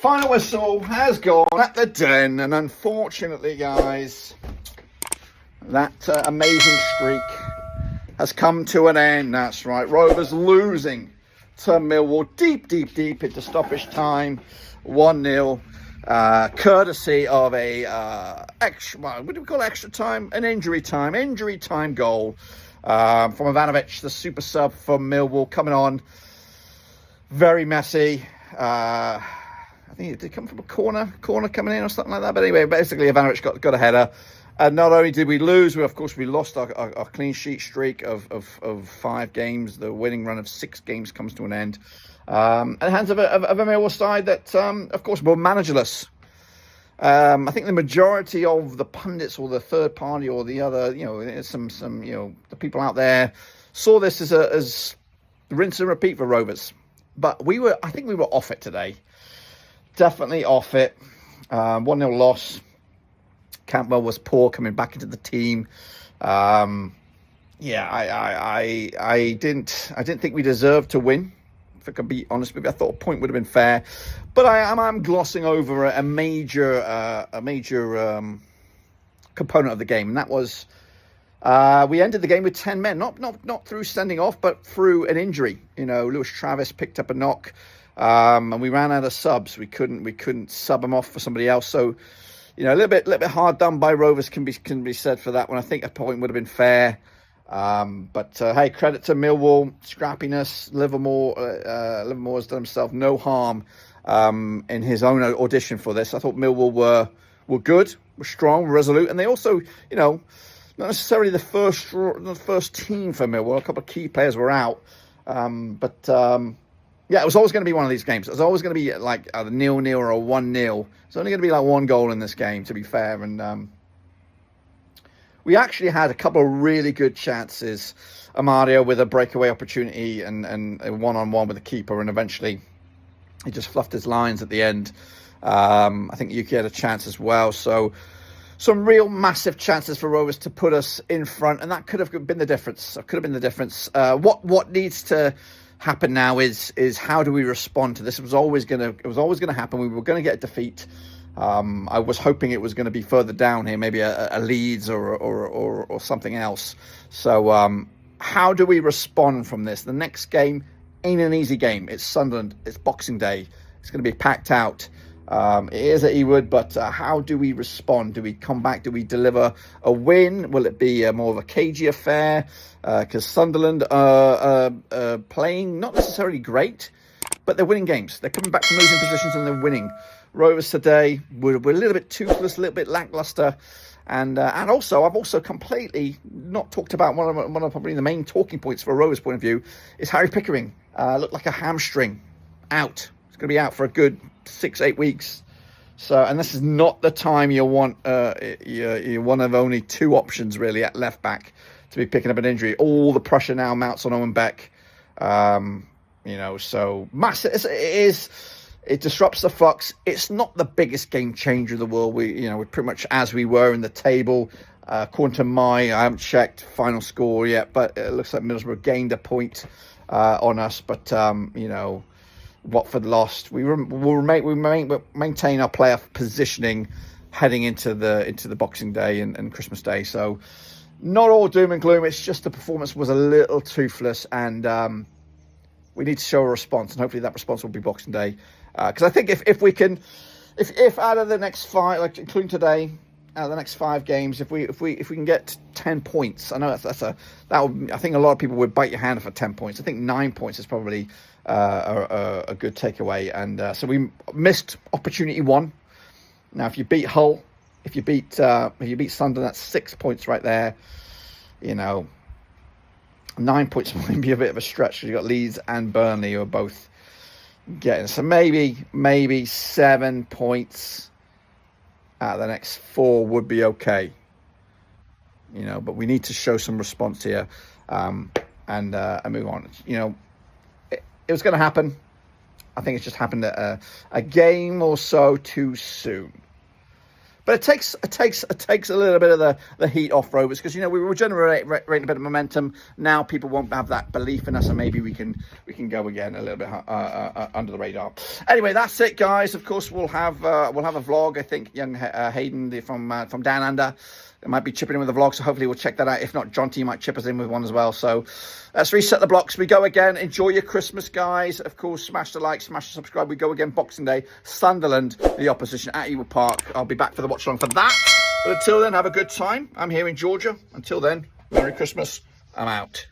Final whistle has gone at the Den, and unfortunately, guys, that amazing streak has come to an end. That's right, Rovers losing to Millwall deep into stoppage time, 1-0, courtesy of a what do we call extra time? An injury time goal from Ivanovic, the super sub from Millwall, coming on. Very messy. I think it did come from a corner coming in or something like that. But anyway, basically Ivanovic got a header. And not only did we lose, we lost our clean sheet streak of 5 games. The winning run of 6 games comes to an end. At the hands of a Millwall side that, of course, were managerless. I think the majority of the pundits or the third party or the other, some the people out there saw this as rinse and repeat for Rovers. But I think we were off it today. Definitely off it. 1-0 loss. Campbell was poor coming back into the team. I didn't think we deserved to win. If I can be honest with you, I thought a point would have been fair, but I'm glossing over a major component of the game, and that was we ended the game with 10 men, not through sending off, but through an injury. Lewis Travis picked up a knock, and we ran out of subs. We couldn't sub him off for somebody else. So, a little bit hard done by Rovers can be said for that one. I think a point would have been fair. But hey, credit to Millwall, scrappiness. Livermore has done himself no harm in his own audition for this. I thought Millwall were good, were strong, were resolute, and they also, not necessarily the first team for Millwall. A couple of key players were out, yeah, it was always going to be one of these games. It was always going to be like a 0-0 or a 1-0. It's only going to be like one goal in this game, to be fair. And we actually had a couple of really good chances. Amadio with a breakaway opportunity and a one-on-one with the keeper, and eventually he just fluffed his lines at the end. I think Yuki had a chance as well. So some real massive chances for Rovers to put us in front, and that could have been the difference. What needs to happen now is how do we respond to this? It was always going to happen. We were going to get a defeat. I was hoping it was going to be further down here, maybe a Leeds or something else. So how do we respond from this? The next game ain't an easy game. It's Sunderland. It's Boxing Day. It's going to be packed out. It is at Ewood, but how do we respond? Do we come back? Do we deliver a win? Will it be more of a cagey affair? Because Sunderland are playing not necessarily great, but they're winning games. They're coming back from losing positions and they're winning. Rovers today we're a little bit toothless, a little bit lackluster, and also I've also completely not talked about one of probably the main talking points for Rovers' point of view is Harry Pickering. Looked like a hamstring, out. It's going to be out for a good 6-8 weeks. So, and this is not the time you want you're one of only 2 options really at left back to be picking up an injury. All the pressure now mounts on Owen Beck. So massive. It disrupts the flux. It's not the biggest game changer in the world. We're pretty much as we were in the table. According to I haven't checked final score yet, but it looks like Middlesbrough gained a point on us. But Watford lost. We maintain our playoff positioning heading into the Boxing Day and Christmas Day. So not all doom and gloom. It's just the performance was a little toothless, and we need to show a response, and hopefully that response will be Boxing Day. Because I think if we can, if out of the next 5, like including today, out of the next 5 games, if we can get 10 points, I know I think a lot of people would bite your hand for 10 points. I think 9 points is probably a good takeaway, and so we missed opportunity 1. Now, if you beat Hull, if you beat Sunderland, that's 6 points right there. 9 points might be a bit of a stretch because you've got Leeds and Burnley who are both getting. So maybe 7 points out of the next 4 would be okay. But we need to show some response here and move on. It was going to happen. I think it's just happened a game or so too soon. But it takes a little bit of the heat off Rovers, because, you know, we were generating a bit of momentum. Now people won't have that belief in us, and maybe we can go again a little bit under the radar. Anyway, that's it, guys. Of course, we'll have a vlog. I think young Hayden from Down Under might be chipping in with a vlog, so hopefully we'll check that out. If not, John T might chip us in with one as well. So let's reset the blocks. We go again. Enjoy your Christmas, guys. Of course, smash the like, smash the subscribe. We go again Boxing Day. Sunderland, the opposition at Ewood Park. I'll be back for the watch along for that. But until then, have a good time. I'm here in Georgia. Until then, Merry Christmas. I'm out.